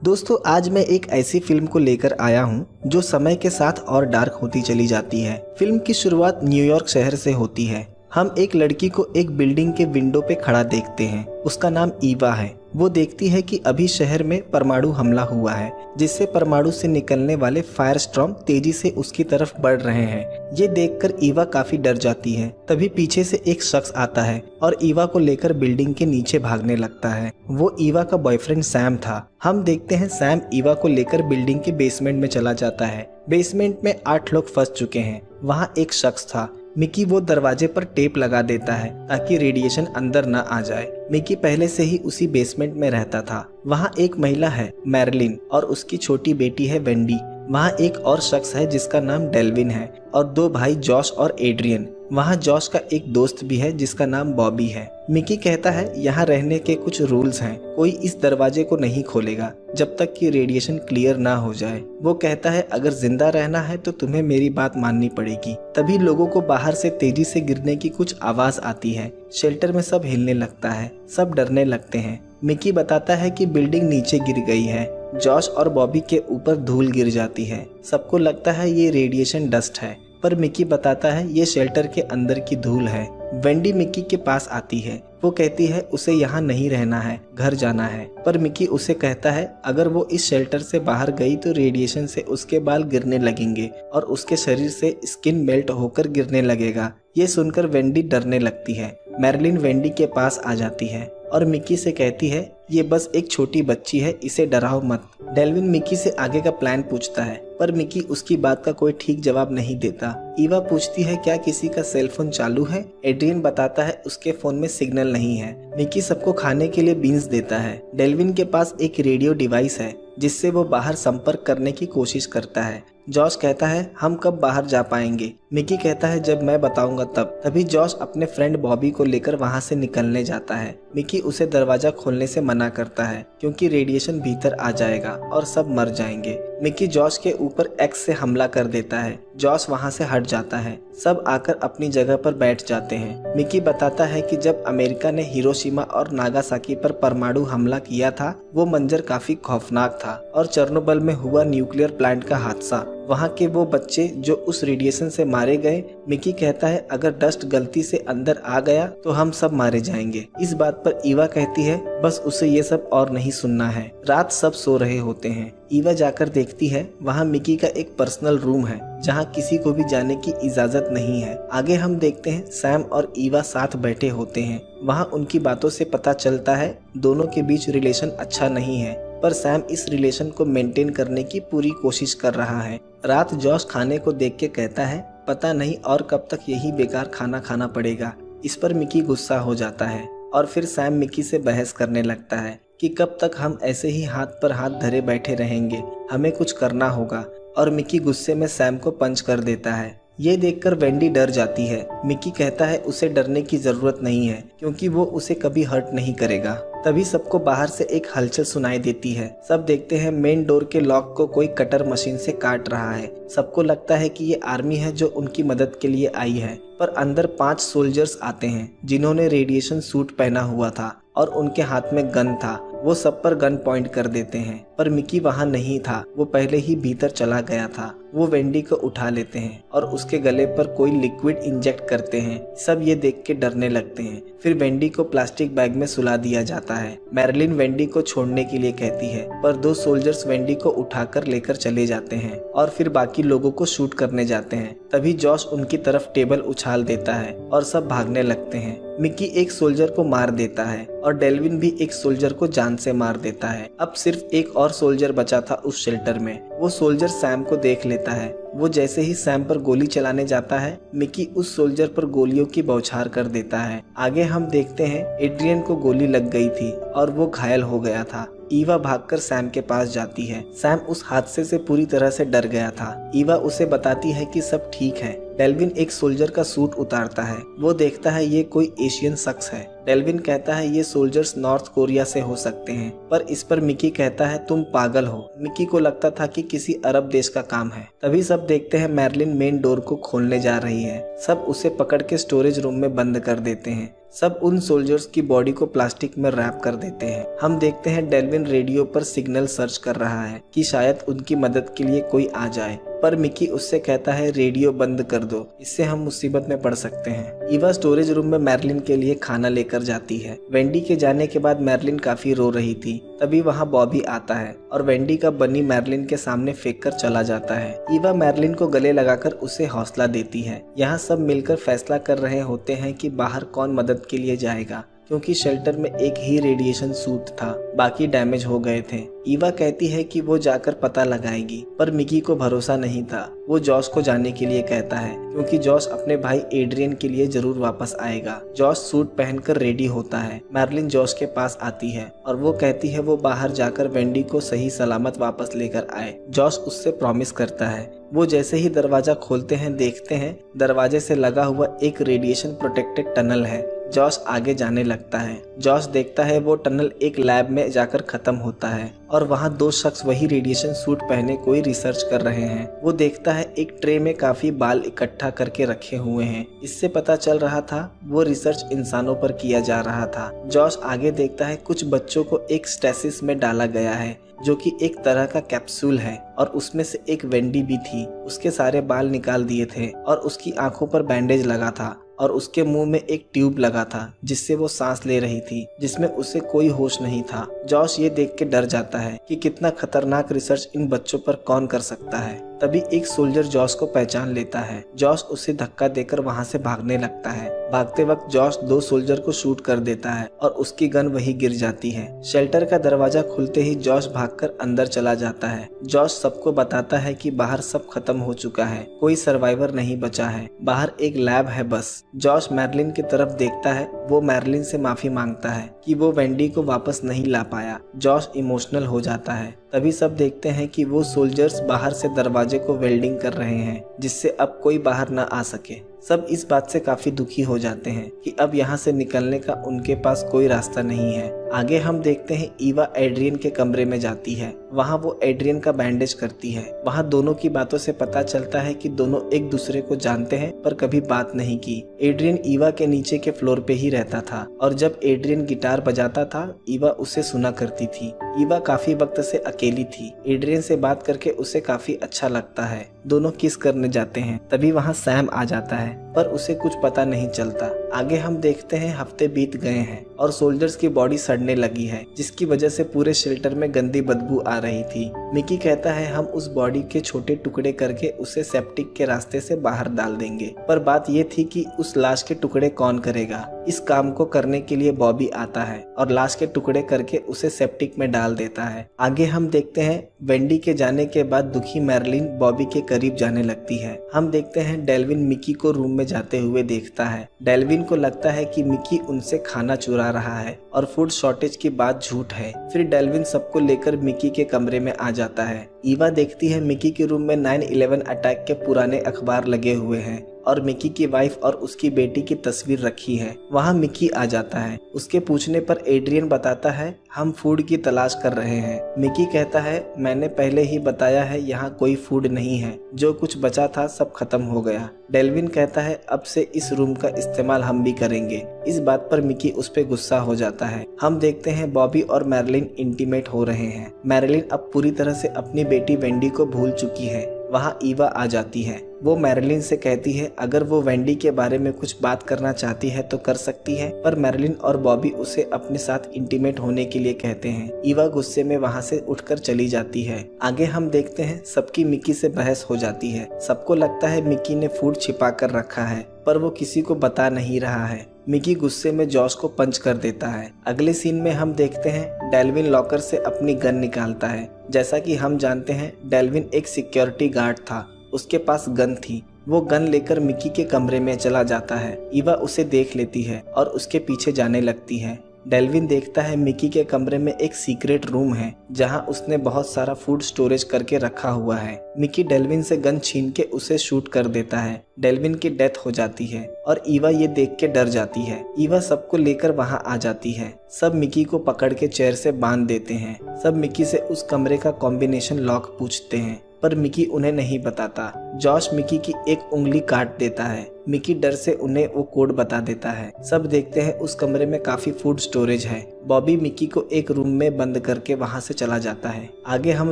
दोस्तों आज मैं एक ऐसी फिल्म को लेकर आया हूं जो समय के साथ और डार्क होती चली जाती है। फिल्म की शुरुआत न्यूयॉर्क शहर से होती है। हम एक लड़की को एक बिल्डिंग के विंडो पे खड़ा देखते हैं। उसका नाम ईवा है। वो देखती है कि अभी शहर में परमाणु हमला हुआ है, जिससे परमाणु से निकलने वाले फायर स्टॉर्म तेजी से उसकी तरफ बढ़ रहे हैं। ये देखकर ईवा काफी डर जाती है। तभी पीछे से एक शख्स आता है और ईवा को लेकर बिल्डिंग के नीचे भागने लगता है। वो ईवा का बॉयफ्रेंड सैम था। हम देखते हैं सैम ईवा को लेकर बिल्डिंग के बेसमेंट में चला जाता है। बेसमेंट में 8 लोग फंस चुके हैं। वहाँ एक शख्स था मिकी। वो दरवाजे पर टेप लगा देता है ताकि रेडिएशन अंदर न आ जाए। मिकी पहले से ही उसी बेसमेंट में रहता था। वहाँ एक महिला है मैरलिन और उसकी छोटी बेटी है वेंडी। वहाँ एक और शख्स है जिसका नाम डेल्विन है और 2 भाई जॉश और एड्रियन। वहाँ जॉश का एक दोस्त भी है जिसका नाम बॉबी है। मिकी कहता है यहाँ रहने के कुछ रूल्स हैं। कोई इस दरवाजे को नहीं खोलेगा जब तक कि रेडिएशन क्लियर ना हो जाए। वो कहता है अगर जिंदा रहना है तो तुम्हें मेरी बात माननी पड़ेगी। तभी लोगों को बाहर से तेजी से गिरने की कुछ आवाज आती है। शेल्टर में सब हिलने लगता है। सब डरने लगते हैं। मिकी बताता है कि बिल्डिंग नीचे गिर गई है। जॉश और बॉबी के ऊपर धूल गिर जाती है। सबको लगता है ये रेडिएशन डस्ट है, पर मिकी बताता है ये शेल्टर के अंदर की धूल है। वेंडी मिकी के पास आती है। वो कहती है उसे यहाँ नहीं रहना है, घर जाना है। पर मिकी उसे कहता है अगर वो इस शेल्टर से बाहर गई तो रेडिएशन से उसके बाल गिरने लगेंगे और उसके शरीर से स्किन मेल्ट होकर गिरने लगेगा। ये सुनकर वेंडी डरने लगती है। मैरलिन वेंडी के पास आ जाती है और मिकी से कहती है ये बस एक छोटी बच्ची है, इसे डराओ मत। डेल्विन मिकी से आगे का प्लान पूछता है, पर मिकी उसकी बात का कोई ठीक जवाब नहीं देता। ईवा पूछती है क्या किसी का सेल फोन चालू है। एड्रियन बताता है उसके फोन में सिग्नल नहीं है। मिकी सबको खाने के लिए बीन्स देता है। डेल्विन के पास एक रेडियो डिवाइस है जिससे वो बाहर संपर्क करने की कोशिश करता है। जॉश कहता है हम कब बाहर जा पाएंगे। मिकी कहता है जब मैं बताऊंगा तब। तभी जॉश अपने फ्रेंड बॉबी को लेकर वहां से निकलने जाता है। मिकी उसे दरवाजा खोलने से मना करता है क्योंकि रेडिएशन भीतर आ जाएगा और सब मर जाएंगे। मिकी जॉश के ऊपर एक्स से हमला कर देता है। जॉश वहां से हट जाता है। सब आकर अपनी जगह पर बैठ जाते हैं। मिकी बताता है कि जब अमेरिका ने हिरोशिमा और नागासाकी पर परमाणु हमला किया था वो मंजर काफी खौफनाक था और चेर्नोबिल में हुआ न्यूक्लियर प्लांट का हादसा, वहाँ के वो बच्चे जो उस रेडिएशन से मारे गए। मिकी कहता है अगर डस्ट गलती से अंदर आ गया तो हम सब मारे जाएंगे। इस बात पर ईवा कहती है बस उसे ये सब और नहीं सुनना है। रात सब सो रहे होते हैं। ईवा जाकर देखती है वहाँ मिकी का एक पर्सनल रूम है जहाँ किसी को भी जाने की इजाजत नहीं है। आगे हम देखते हैं सैम और ईवा साथ बैठे होते हैं। वहाँ उनकी बातों से पता चलता है दोनों के बीच रिलेशन अच्छा नहीं है, पर सैम इस रिलेशन को मेंटेन करने की पूरी कोशिश कर रहा है। रात जॉश खाने को देख के कहता है पता नहीं और कब तक यही बेकार खाना खाना पड़ेगा। इस पर मिकी गुस्सा हो जाता है और फिर सैम मिकी से बहस करने लगता है कि कब तक हम ऐसे ही हाथ पर हाथ धरे बैठे रहेंगे, हमें कुछ करना होगा। और मिकी गुस्से में सैम को पंच कर देता है। ये देखकर वेंडी डर जाती है। मिकी कहता है उसे डरने की जरूरत नहीं है क्योंकि वो उसे कभी हर्ट नहीं करेगा। तभी सबको बाहर से एक हलचल सुनाई देती है। सब देखते हैं मेन डोर के लॉक को कोई कटर मशीन से काट रहा है। सबको लगता है कि ये आर्मी है जो उनकी मदद के लिए आई है, पर अंदर 5 सोल्जर्स आते हैं जिन्होंने रेडिएशन सूट पहना हुआ था और उनके हाथ में गन था। वो सब पर गन पॉइंट कर देते हैं, पर मिकी वहाँ नहीं था। वो पहले ही भीतर चला गया था। वो वेंडी को उठा लेते हैं और उसके गले पर कोई लिक्विड इंजेक्ट करते हैं। सब ये देख के डरने लगते हैं। फिर वेंडी को प्लास्टिक बैग में सुला दिया जाता है। मैरलिन वेंडी को छोड़ने के लिए कहती है, पर 2 सोल्जर्स वेंडी को उठाकर लेकर चले जाते हैं और फिर बाकी लोगों को शूट करने जाते हैं। तभी जॉश उनकी तरफ टेबल उछाल देता है और सब भागने लगते हैं। मिकी एक सोल्जर को मार देता है और डेल्विन भी एक सोल्जर को जान से मार देता है। अब सिर्फ एक और सोल्जर बचा था उस शेल्टर में। वो सोल्जर सैम को देख लेता है। वो जैसे ही सैम पर गोली चलाने जाता है मिकी उस सोल्जर पर गोलियों की बौछार कर देता है। आगे हम देखते हैं एड्रियन को गोली लग गई थी और वो घायल हो गया था। ईवा भागकर सैम के पास जाती है। सैम उस हादसे से पूरी तरह से डर गया था। ईवा उसे बताती है कि सब ठीक है। डेल्विन एक सोल्जर का सूट उतारता है। वो देखता है ये कोई एशियन शख्स है। डेल्विन कहता है ये सोल्जर्स नॉर्थ कोरिया से हो सकते हैं, पर इस पर मिकी कहता है तुम पागल हो। मिकी को लगता था कि किसी अरब देश का काम है। तभी सब देखते हैं मैरलिन मेन डोर को खोलने जा रही है। सब उसे पकड़ के स्टोरेज रूम में बंद कर देते हैं। सब उन सोल्जर्स की बॉडी को प्लास्टिक में रैप कर देते हैं। हम देखते हैं डेल्विन रेडियो पर सिग्नल सर्च कर रहा है कि शायद उनकी मदद के लिए कोई आ जाए, पर मिकी उससे कहता है रेडियो बंद कर दो, इससे हम मुसीबत में पड़ सकते हैं। ईवा स्टोरेज रूम में मैरलिन के लिए खाना लेकर जाती है। वेंडी के जाने के बाद मैरलिन काफी रो रही थी। तभी वहाँ बॉबी आता है और वेंडी का बन्नी मैरलिन के सामने फेंक कर चला जाता है। ईवा मैरलिन को गले लगाकर उसे हौसला देती है। यहाँ सब मिलकर फैसला कर रहे होते हैं कि बाहर कौन मदद के लिए जाएगा, क्योंकि शेल्टर में एक ही रेडिएशन सूट था, बाकी डैमेज हो गए थे। ईवा कहती है कि वो जाकर पता लगाएगी, पर मिकी को भरोसा नहीं था। वो जॉश को जाने के लिए कहता है, क्योंकि जॉश अपने भाई एड्रियन के लिए जरूर वापस आएगा। जॉश सूट पहनकर रेडी होता है। मैरलिन जॉश के पास आती है और वो कहती है वो बाहर जाकर वेंडी को सही सलामत वापस लेकर आए। जॉश उससे प्रॉमिस करता है। वो जैसे ही दरवाजा खोलते हैं, देखते हैं दरवाजे से लगा हुआ एक रेडिएशन प्रोटेक्टेड टनल है। जॉश आगे जाने लगता है। जॉश देखता है वो टनल एक लैब में जाकर खत्म होता है और वहाँ दो शख्स वही रेडिएशन सूट पहने कोई रिसर्च कर रहे हैं। वो देखता है एक ट्रे में काफी बाल इकट्ठा करके रखे हुए हैं। इससे पता चल रहा था वो रिसर्च इंसानों पर किया जा रहा था। जॉश आगे देखता है कुछ बच्चों को एक स्टेसिस में डाला गया है, जो कि एक तरह का कैप्सूल है, और उसमें से एक वेंडी भी थी। उसके सारे बाल निकाल दिए थे और उसकी आंखों पर बैंडेज लगा था और उसके मुंह में एक ट्यूब लगा था जिससे वो सांस ले रही थी, जिसमें उसे कोई होश नहीं था। जॉश ये देख के डर जाता है कि कितना खतरनाक रिसर्च इन बच्चों पर कौन कर सकता है। तभी एक सोल्जर जॉश को पहचान लेता है। जॉश उसे धक्का देकर वहां से भागने लगता है। भागते वक्त जॉश दो सोल्जर को शूट कर देता है और उसकी गन वहीं गिर जाती है। शेल्टर का दरवाजा खुलते ही जॉश भागकर अंदर चला जाता है। जॉश सबको बताता है कि बाहर सब खत्म हो चुका है, कोई सर्वाइवर नहीं बचा है, बाहर एक लैब है बस। जॉश मैरलिन की तरफ देखता है। वो मैरलिन से माफी मांगता है कि वो वेंडी को वापस नहीं ला पाया। जॉश इमोशनल हो जाता है। तभी सब देखते हैं कि वो सोल्जर्स बाहर से दरवाजे को वेल्डिंग कर रहे हैं, जिससे अब कोई बाहर न आ सके। सब इस बात से काफी दुखी हो जाते हैं कि अब यहाँ से निकलने का उनके पास कोई रास्ता नहीं है। आगे हम देखते हैं ईवा एड्रियन के कमरे में जाती है। वहाँ वो एड्रियन का बैंडेज करती है। वहाँ दोनों की बातों से पता चलता है कि दोनों एक दूसरे को जानते हैं, पर कभी बात नहीं की। एड्रियन ईवा के नीचे के फ्लोर पे ही रहता था और जब एड्रियन गिटार बजाता था, ईवा उसे सुना करती थी। ईवा काफी वक्त से अकेली थी। एड्रियन से बात करके उसे काफी अच्छा लगता है। दोनों किस करने जाते हैं। तभी वहाँ सैम आ जाता है, पर उसे कुछ पता नहीं चलता। आगे हम देखते हैं हफ्ते बीत गए हैं और सोल्जर्स की बॉडी सड़ने लगी है, जिसकी वजह से पूरे शेल्टर में गंदी बदबू आ रही थी। मिकी कहता है हम उस बॉडी के छोटे टुकड़े करके उसे सेप्टिक के रास्ते से बाहर डाल देंगे, पर बात ये थी कि उस लाश के टुकड़े कौन करेगा। इस काम को करने के लिए बॉबी आता है और लाश के टुकड़े करके उसे सेप्टिक में डाल देता है। आगे हम देखते हैं वेंडी के जाने के बाद दुखी मैरलिन बॉबी के करीब जाने लगती है। हम देखते हैं डेल्विन मिकी को रूम में जाते हुए देखता है। डेल्विन को लगता है कि मिकी उनसे खाना चुरा रहा है और फूड शॉर्टेज की बात झूठ है। फिर डेल्विन सबको लेकर मिकी के कमरे में आ जाता है। ईवा देखती है मिकी के रूम में 9/11 अटैक के पुराने अखबार लगे हुए हैं और मिकी की वाइफ और उसकी बेटी की तस्वीर रखी है। वहाँ मिकी आ जाता है। उसके पूछने पर एड्रियन बताता है हम फूड की तलाश कर रहे हैं। मिकी कहता है मैंने पहले ही बताया है यहाँ कोई फूड नहीं है, जो कुछ बचा था सब खत्म हो गया। डेल्विन कहता है अब से इस रूम का इस्तेमाल हम भी करेंगे। इस बात पर मिकी उस पे गुस्सा हो जाता है। हम देखते हैं बॉबी और मैरलिन इंटीमेट हो रहे हैं। मैरलिन अब पूरी तरह से अपनी बेटी वेंडी को भूल चुकी है। वहाँ ईवा आ जाती है। वो मैरलिन से कहती है अगर वो वेंडी के बारे में कुछ बात करना चाहती है तो कर सकती है, पर मैरलिन और बॉबी उसे अपने साथ इंटीमेट होने के लिए कहते हैं। ईवा गुस्से में वहाँ से उठकर चली जाती है। आगे हम देखते हैं सबकी मिकी से बहस हो जाती है। सबको लगता है मिकी ने फूड छिपा कर रखा है, पर वो किसी को बता नहीं रहा है। मिकी गुस्से में जॉश को पंच कर देता है। अगले सीन में हम देखते हैं डेल्विन लॉकर से अपनी गन निकालता है। जैसा कि हम जानते हैं डेल्विन एक सिक्योरिटी गार्ड था, उसके पास गन थी। वो गन लेकर मिकी के कमरे में चला जाता है। ईवा उसे देख लेती है और उसके पीछे जाने लगती है। डेल्विन देखता है मिकी के कमरे में एक सीक्रेट रूम है जहां उसने बहुत सारा फूड स्टोरेज करके रखा हुआ है। मिकी डेल्विन से गन छीन के उसे शूट कर देता है। डेल्विन की डेथ हो जाती है और ईवा ये देख के डर जाती है। ईवा सबको लेकर वहां आ जाती है। सब मिकी को पकड़ के चेयर से बांध देते हैं। सब मिकी से उस कमरे का कॉम्बिनेशन लॉक पूछते हैं, पर मिकी उन्हें नहीं बताता। जॉश मिकी की एक उंगली काट देता है। मिकी डर से उन्हें वो कोड बता देता है। सब देखते हैं उस कमरे में काफी फूड स्टोरेज है। बॉबी मिकी को एक रूम में बंद करके वहां से चला जाता है। आगे हम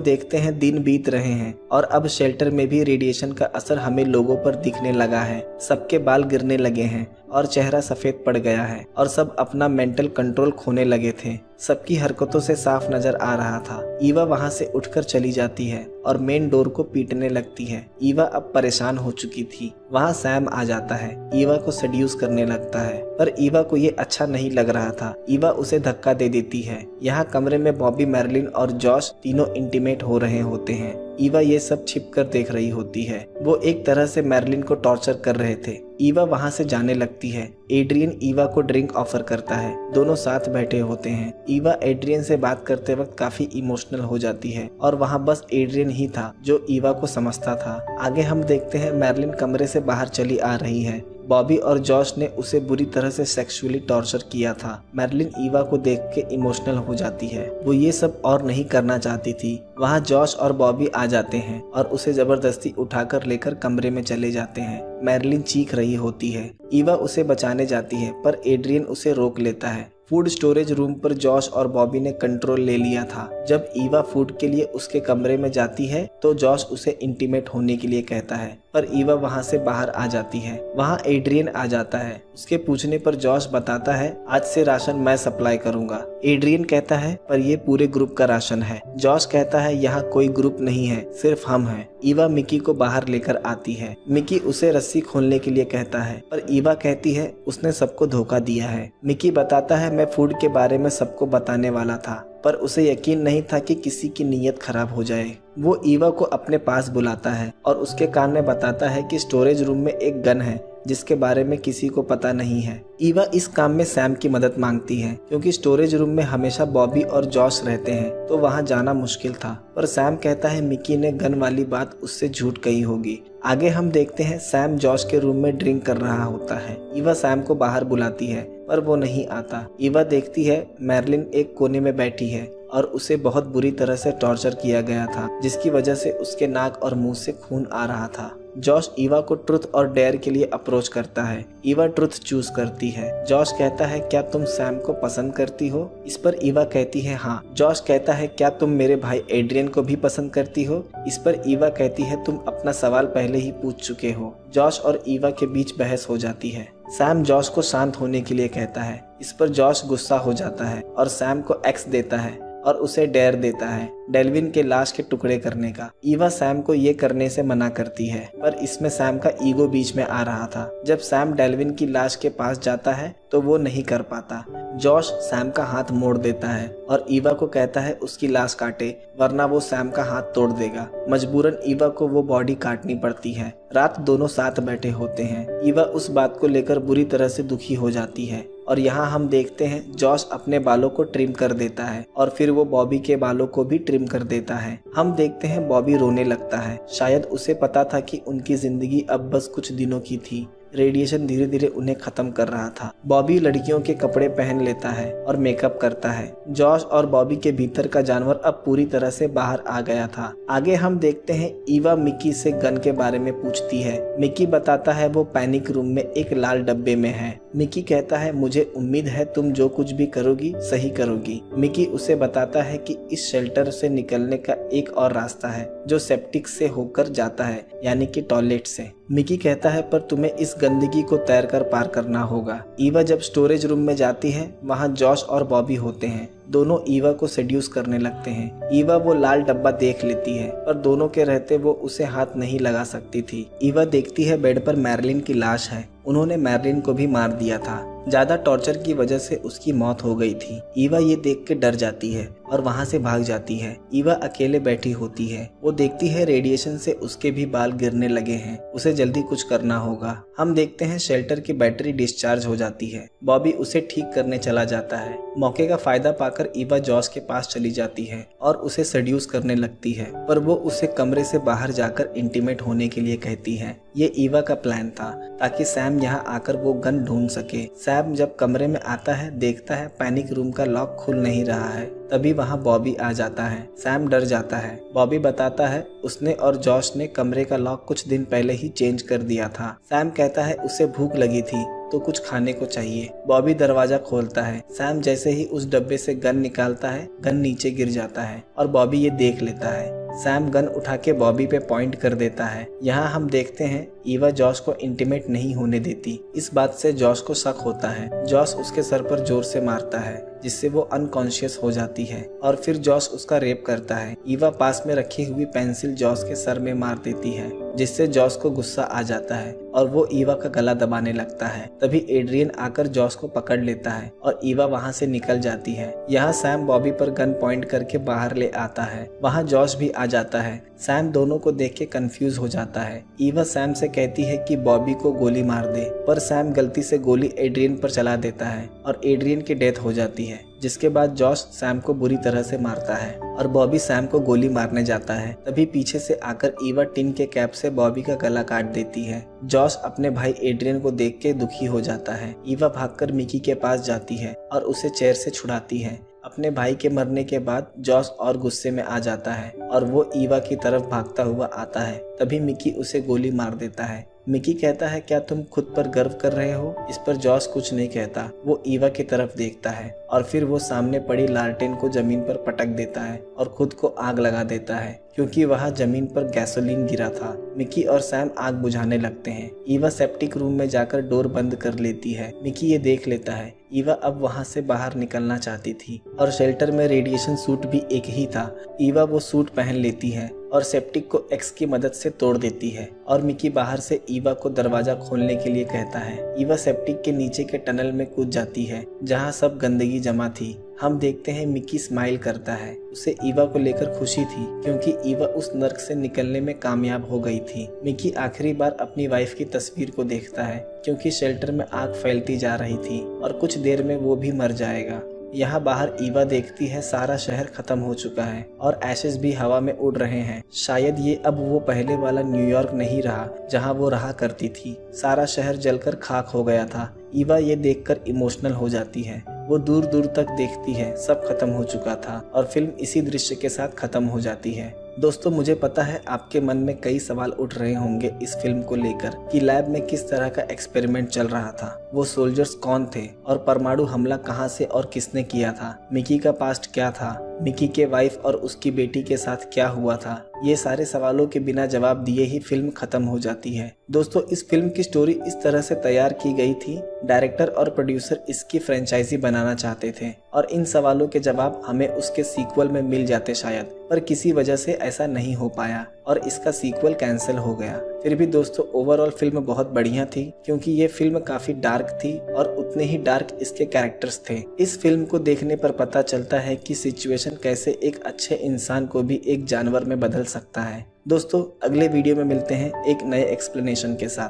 देखते हैं दिन बीत रहे हैं और अब शेल्टर में भी रेडिएशन का असर हमें लोगों पर दिखने लगा है। सबके बाल गिरने लगे हैं और चेहरा सफेद पड़ गया है और सब अपना मेंटल कंट्रोल खोने लगे थे। सबकी हरकतों से साफ नजर आ रहा था। ईवा वहां से उठकर चली जाती है और मेन डोर को पीटने लगती है। ईवा अब परेशान हो चुकी थी। वहां सैम आ जाता है, ईवा को सेड्यूस करने लगता है, पर ईवा को ये अच्छा नहीं लग रहा था। ईवा उसे धक्का दे देती है। यहाँ कमरे में बॉबी, मैरिलिन और जॉश तीनों इंटीमेट हो रहे होते हैं। ईवा ये सब छिपकर देख रही होती है। वो एक तरह से मैरिलिन को टॉर्चर कर रहे थे। ईवा वहां से जाने लगती है। एड्रियन ईवा को ड्रिंक ऑफर करता है। दोनों साथ बैठे होते हैं। ईवा एड्रियन से बात करते वक्त काफी इमोशनल हो जाती है और वहां बस एड्रियन ही था जो ईवा को समझता था। आगे हम देखते हैं मैरिलिन कमरे से बाहर चली आ रही है। बॉबी और जॉश ने उसे बुरी तरह से सेक्सुअली टॉर्चर किया था। मैरिलिन ईवा को देख के इमोशनल हो जाती है। वो ये सब और नहीं करना चाहती थी। वहाँ जॉश और बॉबी आ जाते हैं और उसे जबरदस्ती उठाकर लेकर कमरे में चले जाते हैं। मैरिलिन चीख रही होती है। ईवा उसे बचाने जाती है पर एड्रियन उसे रोक लेता है। फूड स्टोरेज रूम पर जॉश और बॉबी ने कंट्रोल ले लिया था। जब ईवा फूड के लिए उसके कमरे में जाती है तो जॉश उसे इंटीमेट होने के लिए कहता है, पर ईवा वहां से बाहर आ जाती है। वहां एड्रियन आ जाता है। उसके पूछने पर जॉश बताता है, आज से राशन मैं सप्लाई करूंगा। एड्रियन कहता है, पर ये पूरे ग्रुप का राशन है। जॉश कहता है, यहाँ कोई ग्रुप नहीं है, सिर्फ हम हैं। ईवा मिकी को बाहर लेकर आती है। मिकी उसे रस्सी खोलने के लिए कहता है, पर ईवा कहती है उसने सबको धोखा दिया है। मिकी बताता है, मैं फूड के बारे में सबको बताने वाला था, पर उसे यकीन नहीं था कि किसी की नीयत खराब हो जाए। वो ईवा को अपने पास बुलाता है और उसके कान में बताता है कि स्टोरेज रूम में एक गन है जिसके बारे में किसी को पता नहीं है। ईवा इस काम में सैम की मदद मांगती है क्योंकि स्टोरेज रूम में हमेशा बॉबी और जॉश रहते हैं तो वहां जाना मुश्किल था, पर सैम कहता है मिकी ने गन वाली बात उससे झूठ कही होगी। आगे हम देखते हैं सैम जॉश के रूम में ड्रिंक कर रहा होता है। ईवा सैम को बाहर बुलाती है पर वो नहीं आता। ईवा देखती है मैरिलिन एक कोने में बैठी है और उसे बहुत बुरी तरह से टॉर्चर किया गया था जिसकी वजह से उसके नाक और मुंह से खून आ रहा था। जॉश ईवा को ट्रुथ और डेयर के लिए अप्रोच करता है। ईवा ट्रुथ चूज करती है। जॉश कहता है, क्या तुम सैम को पसंद करती हो? इस पर ईवा कहती है हाँ। जॉश कहता है, क्या तुम मेरे भाई एड्रियन को भी पसंद करती हो? इस पर ईवा कहती है, तुम अपना सवाल पहले ही पूछ चुके हो। जॉश और ईवा के बीच बहस हो जाती है। सैम जॉश को शांत होने के लिए कहता है। इस पर जॉश गुस्सा हो जाता है और सैम को एक्स देता है और उसे डेयर देता है डेल्विन के लाश के टुकड़े करने का। ईवा सैम को ये करने से मना करती है, पर इसमें सैम का ईगो बीच में आ रहा था। जब सैम डेल्विन की लाश के पास जाता है तो वो नहीं कर पाता। जॉश सैम का हाथ मोड़ देता है और ईवा को कहता है उसकी लाश काटे वरना वो सैम का हाथ तोड़ देगा। मजबूरन ईवा को वो बॉडी काटनी पड़ती है। रात दोनों साथ बैठे होते हैं। ईवा उस बात को लेकर बुरी तरह से दुखी हो जाती है और यहाँ हम देखते हैं जॉश अपने बालों को ट्रिम कर देता है और फिर वो बॉबी के बालों को भी ट्रिम कर देता है। हम देखते हैं बॉबी रोने लगता है। शायद उसे पता था कि उनकी जिंदगी अब बस कुछ दिनों की थी। रेडिएशन धीरे धीरे उन्हें खत्म कर रहा था। बॉबी लड़कियों के कपड़े पहन लेता है और मेकअप करता है। जॉश और बॉबी के भीतर का जानवर अब पूरी तरह से बाहर आ गया था। आगे हम देखते हैं ईवा मिकी से गन के बारे में पूछती है। मिकी बताता है वो पैनिक रूम में एक लाल डब्बे में है। मिकी कहता है, मुझे उम्मीद है तुम जो कुछ भी करोगी सही करोगी। मिकी उसे बताता है कि इस शेल्टर से निकलने का एक और रास्ता है जो सेप्टिक से होकर जाता है, यानी कि टॉयलेट से। मिकी कहता है, पर तुम्हें इस गंदगी को तैरकर पार करना होगा। ईवा जब स्टोरेज रूम में जाती है वहाँ जॉश और बॉबी होते हैं। दोनों ईवा को सेड्यूस करने लगते हैं। ईवा वो लाल डब्बा देख लेती है, पर दोनों के रहते वो उसे हाथ नहीं लगा सकती थी। ईवा देखती है बेड पर मैरिलिन की लाश है। उन्होंने मैरिलिन को भी मार दिया था। ज्यादा टॉर्चर की वजह से उसकी मौत हो गई थी। ईवा ये देख के डर जाती है और वहाँ से भाग जाती है। ईवा अकेले बैठी होती है। वो देखती है रेडिएशन से उसके भी बाल गिरने लगे हैं। उसे जल्दी कुछ करना होगा। हम देखते हैं शेल्टर की बैटरी डिस्चार्ज हो जाती है। बॉबी उसे ठीक करने चला जाता है। मौके का फायदा पाकर ईवा जॉश के पास चली जाती है और उसे सेड्यूस करने लगती है, पर वो उसे कमरे से बाहर जाकर इंटीमेट होने के लिए कहती है। ये ईवा का प्लान था ताकि सैम यहाँ आकर वो गन ढूंढ सके। सैम सैम जब कमरे में आता है देखता है पैनिक रूम का लॉक खुल नहीं रहा है। तभी वहाँ बॉबी आ जाता है। सैम डर जाता है। बॉबी बताता है उसने और जॉश ने कमरे का लॉक कुछ दिन पहले ही चेंज कर दिया था। सैम कहता है उसे भूख लगी थी तो कुछ खाने को चाहिए। बॉबी दरवाजा खोलता है। सैम जैसे ही उस डब्बे से गन निकालता है गन नीचे गिर जाता है और बॉबी ये देख लेता है। सैम गन उठा के बॉबी पे पॉइंट कर देता है। यहाँ हम देखते हैं ईवा जॉश को इंटीमेट नहीं होने देती। इस बात से जॉश को शक होता है। जॉश उसके सर पर जोर से मारता है जिससे वो अनकॉन्शियस हो जाती है और फिर जॉश उसका रेप करता है। ईवा पास में रखी हुई पेंसिल जॉश के सर में मार देती है जिससे जॉश को गुस्सा आ जाता है और वो ईवा का गला दबाने लगता है। तभी एड्रियन आकर जॉश को पकड़ लेता है और ईवा वहाँ से निकल जाती है। यहाँ सैम बॉबी पर गन पॉइंट करके बाहर ले आता है। वहाँ जॉश भी आ जाता है। सैम दोनों को देख के कंफ्यूज हो जाता है। ईवा सैम से कहती है कि बॉबी को गोली मार दे, पर सैम गलती से गोली एड्रियन पर चला देता है और एड्रियन की डेथ हो जाती है। जिसके बाद जॉश सैम को बुरी तरह से मारता है और बॉबी सैम को गोली मारने जाता है। तभी पीछे से आकर ईवा टिन के कैप से बॉबी का गला काट देती है। जॉश अपने भाई एड्रियन को देख के दुखी हो जाता है। ईवा भागकर मिकी के पास जाती है और उसे चेयर से छुड़ाती है। अपने भाई के मरने के बाद जॉश और गुस्से में आ जाता है और वो ईवा की तरफ भागता हुआ आता है। तभी मिकी उसे गोली मार देता है। मिकी कहता है क्या तुम खुद पर गर्व कर रहे हो? इस पर जॉश कुछ नहीं कहता। वो ईवा की तरफ देखता है और फिर वो सामने पड़ी लालटेन को जमीन पर पटक देता है और खुद को आग लगा देता है क्योंकि वहाँ जमीन पर गैसोलीन गिरा था। मिकी और सैम आग बुझाने लगते हैं। ईवा सेप्टिक रूम में जाकर डोर बंद कर लेती है। मिकी ये देख लेता है। ईवा अब वहाँ से बाहर निकलना चाहती थी और शेल्टर में रेडिएशन सूट भी एक ही था। ईवा वो सूट पहन लेती है और सेप्टिक को एक्स की मदद से तोड़ देती है और मिकी बाहर से ईवा को दरवाजा खोलने के लिए कहता है। ईवा सेप्टिक के नीचे के टनल में कूद जाती है जहाँ सब गंदगी जमा थी। हम देखते हैं मिकी स्माइल करता है। उसे ईवा को लेकर खुशी थी क्योंकि ईवा उस नर्क से निकलने में कामयाब हो गई थी। मिकी आखिरी बार अपनी वाइफ की तस्वीर को देखता है क्योंकि शेल्टर में आग फैलती जा रही थी और कुछ देर में वो भी मर जाएगा। यहाँ बाहर ईवा देखती है सारा शहर खत्म हो चुका है और एशेस भी हवा में उड़ रहे हैं। शायद ये अब वो पहले वाला न्यूयॉर्क नहीं रहा जहाँ वो रहा करती थी। सारा शहर जलकर खाक हो गया था। ईवा ये देखकर इमोशनल हो जाती है। वो दूर दूर तक देखती है, सब खत्म हो चुका था और फिल्म इसी दृश्य के साथ खत्म हो जाती है। दोस्तों मुझे पता है आपके मन में कई सवाल उठ रहे होंगे इस फिल्म को लेकर कि लैब में किस तरह का एक्सपेरिमेंट चल रहा था, वो सोल्जर्स कौन थे और परमाणु हमला कहां से और किसने किया था, मिकी का पास्ट क्या था, मिकी के वाइफ और उसकी बेटी के साथ क्या हुआ था। ये सारे सवालों के बिना जवाब दिए ही फिल्म खत्म हो जाती है। दोस्तों इस फिल्म की स्टोरी इस तरह से तैयार की गई थी। डायरेक्टर और प्रोड्यूसर इसकी फ्रेंचाइजी बनाना चाहते थे और इन सवालों के जवाब हमें उसके सीक्वल में मिल जाते शायद, पर किसी वजह से ऐसा नहीं हो पाया और इसका सीक्वल कैंसिल हो गया। फिर भी दोस्तों ओवरऑल फिल्म बहुत बढ़िया थी क्योंकि ये फिल्म काफी डार्क थी और उतने ही डार्क इसके कैरेक्टर्स थे। इस फिल्म को देखने पर पता चलता है कि सिचुएशन कैसे एक अच्छे इंसान को भी एक जानवर में बदल सकता है। दोस्तों अगले वीडियो में मिलते हैं एक नए एक्सप्लेनेशन के साथ।